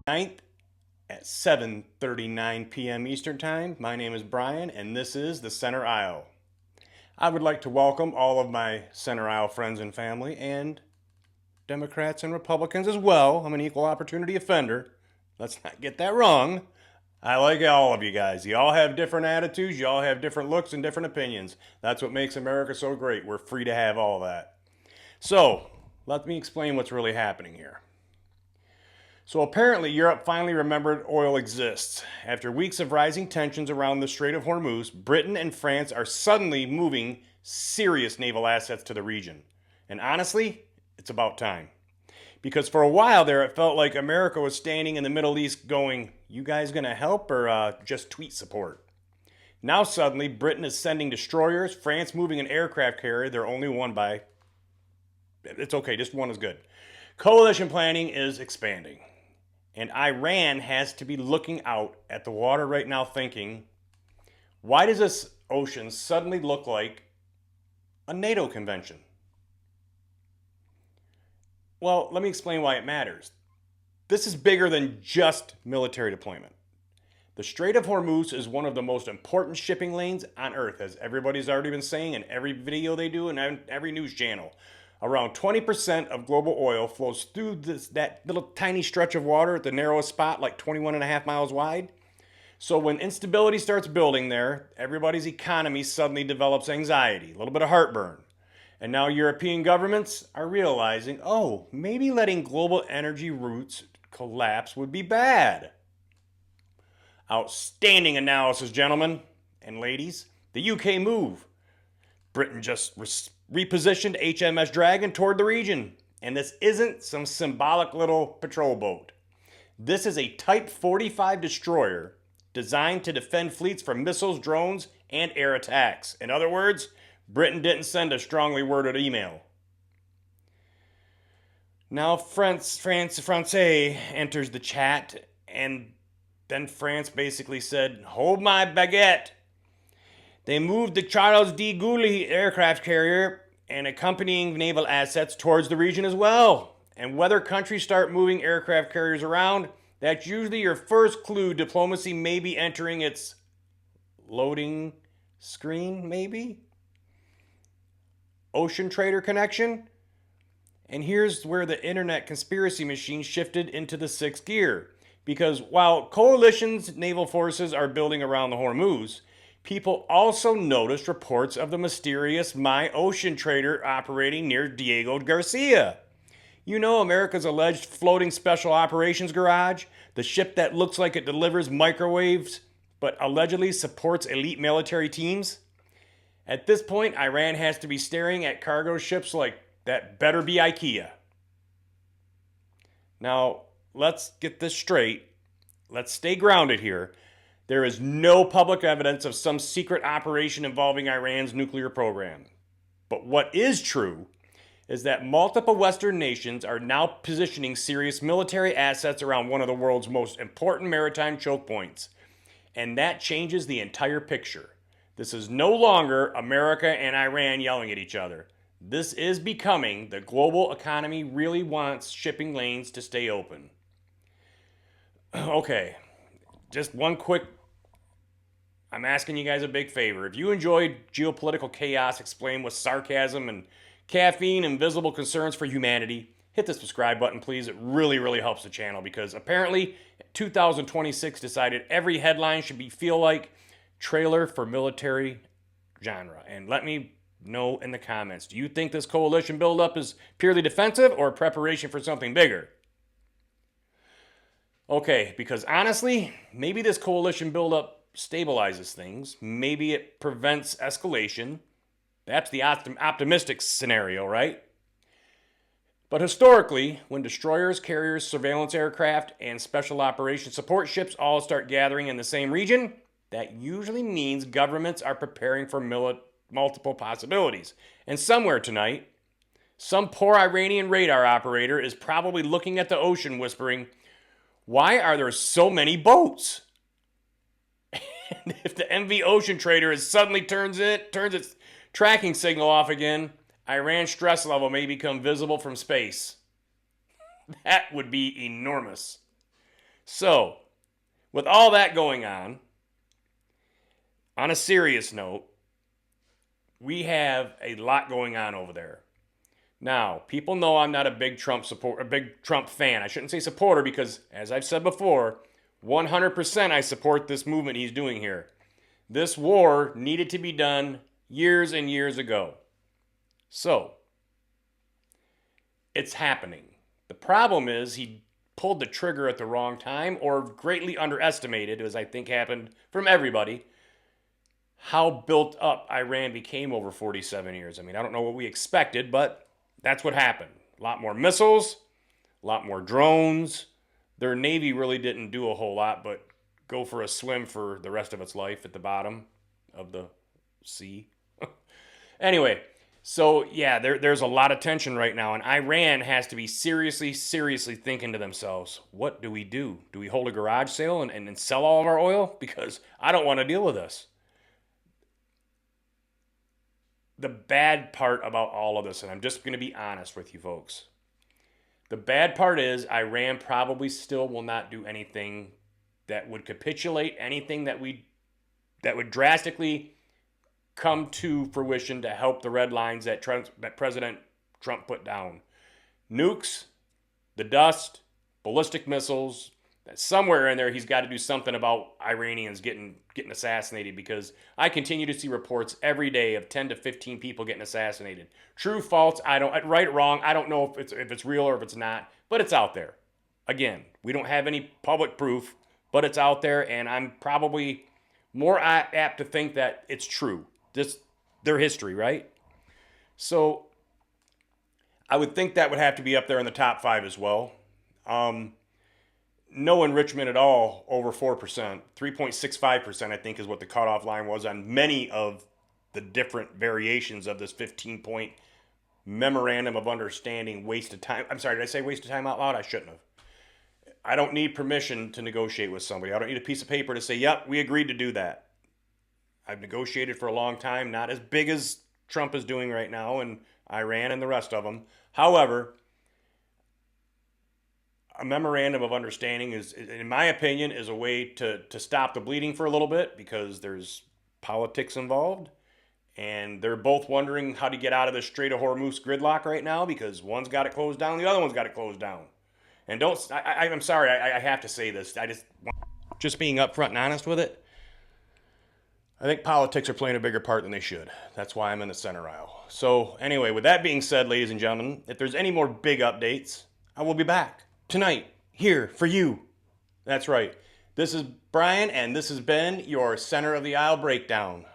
9th at 7:39 p.m. Eastern Time. My name is Brian, and this is the Center Aisle. I would like to welcome all of my Center Aisle friends and family, and Democrats and Republicans as well. I'm an equal opportunity offender. Let's not get that wrong. I like all of you guys. You all have different attitudes, you all have different looks and different opinions. That's what makes America so great. We're free to have all that. So, let me explain what's really happening here. So apparently Europe finally remembered oil exists. After weeks of rising tensions around the Strait of Hormuz, Britain and France are suddenly moving serious naval assets to the region. And honestly, it's about time. Because for a while there, it felt like America was standing in the Middle East going, you guys gonna help or just tweet support? Now suddenly, Britain is sending destroyers, France moving an aircraft carrier, they're only one by... It's okay, just one is good. Coalition planning is expanding. And Iran has to be looking out at the water right now thinking, why does this ocean suddenly look like a NATO convention? Well, let me explain why it matters. This is bigger than just military deployment. The Strait of Hormuz is one of the most important shipping lanes on Earth, as everybody's already been saying in every video they do and every news channel. Around 20% of global oil flows through that little tiny stretch of water at the narrowest spot, like 21.5 miles wide. So when instability starts building there, everybody's economy suddenly develops anxiety, a little bit of heartburn. And now European governments are realizing, oh, maybe letting global energy routes collapse would be bad. Outstanding analysis, gentlemen and ladies. The UK move. Britain just repositioned HMS Dragon toward the region. And this isn't some symbolic little patrol boat. This is a Type 45 destroyer designed to defend fleets from missiles, drones, and air attacks. In other words, Britain didn't send a strongly worded email. Now France enters the chat, and then France basically said, hold my baguette. They moved the Charles de Gaulle aircraft carrier and accompanying naval assets towards the region as well. And whether countries start moving aircraft carriers around, that's usually your first clue diplomacy may be entering its loading screen, maybe? Ocean trader connection? And here's where the internet conspiracy machine shifted into the sixth gear. Because while coalition's naval forces are building around the Hormuz, people also noticed reports of the mysterious ocean trader operating near Diego Garcia. You know, America's alleged floating special operations garage, the ship that looks like it delivers microwaves but allegedly supports elite military teams? At this point, Iran has to be staring at cargo ships like, that better be IKEA. Now, let's get this straight. Let's stay grounded here. There is no public evidence of some secret operation involving Iran's nuclear program. But what is true is that multiple Western nations are now positioning serious military assets around one of the world's most important maritime choke points. And that changes the entire picture. This is no longer America and Iran yelling at each other. This is becoming the global economy really wants shipping lanes to stay open. Okay, just one quick, I'm asking you guys a big favor. If you enjoyed geopolitical chaos explained with sarcasm and caffeine and visible concerns for humanity, hit the subscribe button, please. It really, really helps the channel because apparently 2026 decided every headline should feel like trailer for military genre. And let me know in the comments, do you think this coalition buildup is purely defensive or preparation for something bigger? Okay, because honestly, maybe this coalition buildup stabilizes things. Maybe it prevents escalation. That's the optimistic scenario, right? But historically, when destroyers, carriers, surveillance aircraft, and special operations support ships all start gathering in the same region, that usually means governments are preparing for multiple possibilities. And somewhere tonight, some poor Iranian radar operator is probably looking at the ocean whispering, why are there so many boats? And if the MV Ocean Trader suddenly turns its tracking signal off again, Iran's stress level may become visible from space. That would be enormous. So, with all that going on a serious note, we have a lot going on over there. Now, people know I'm not a big Trump fan. I shouldn't say supporter because, as I've said before, 100% I support this movement he's doing here. This war needed to be done years and years ago. So, it's happening. The problem is he pulled the trigger at the wrong time or greatly underestimated, as I think happened from everybody, how built up Iran became over 47 years. I mean, I don't know what we expected, but that's what happened. A lot more missiles, a lot more drones. Their Navy really didn't do a whole lot, but go for a swim for the rest of its life at the bottom of the sea. Anyway, so yeah, there's a lot of tension right now, and Iran has to be seriously thinking to themselves, what do we do? Do we hold a garage sale and sell all of our oil? Because I don't want to deal with this. The bad part about all of this, and I'm just going to be honest with you folks, the bad part is Iran probably still will not do anything that would capitulate, anything that would drastically come to fruition to help the red lines that President Trump put down. Nukes, the dust, ballistic missiles. Somewhere in there, he's got to do something about Iranians getting assassinated, because I continue to see reports every day of 10 to 15 people getting assassinated. True, false, right, wrong, I don't know if it's real or if it's not, but it's out there. Again, we don't have any public proof, but it's out there, and I'm probably more apt to think that it's true. Just their history, right? So I would think that would have to be up there in the top 5 as well. No enrichment at all over 4%. 3.65%, I think, is what the cutoff line was on many of the different variations of this 15-point memorandum of understanding waste of time. I'm sorry, did I say waste of time out loud? I shouldn't have. I don't need permission to negotiate with somebody. I don't need a piece of paper to say, yep, we agreed to do that. I've negotiated for a long time, not as big as Trump is doing right now and Iran and the rest of them. However, a memorandum of understanding is, in my opinion, is a way to stop the bleeding for a little bit, because there's politics involved, and they're both wondering how to get out of the Strait of Hormuz gridlock right now, because one's got it closed down, the other one's got it closed down. And I'm sorry, I have to say this. Just being upfront and honest with it, I think politics are playing a bigger part than they should. That's why I'm in the center aisle. So anyway, with that being said, ladies and gentlemen, if there's any more big updates, I will be back tonight here for you. That's right. This is Brian, and this has been your Center of the Aisle Breakdown.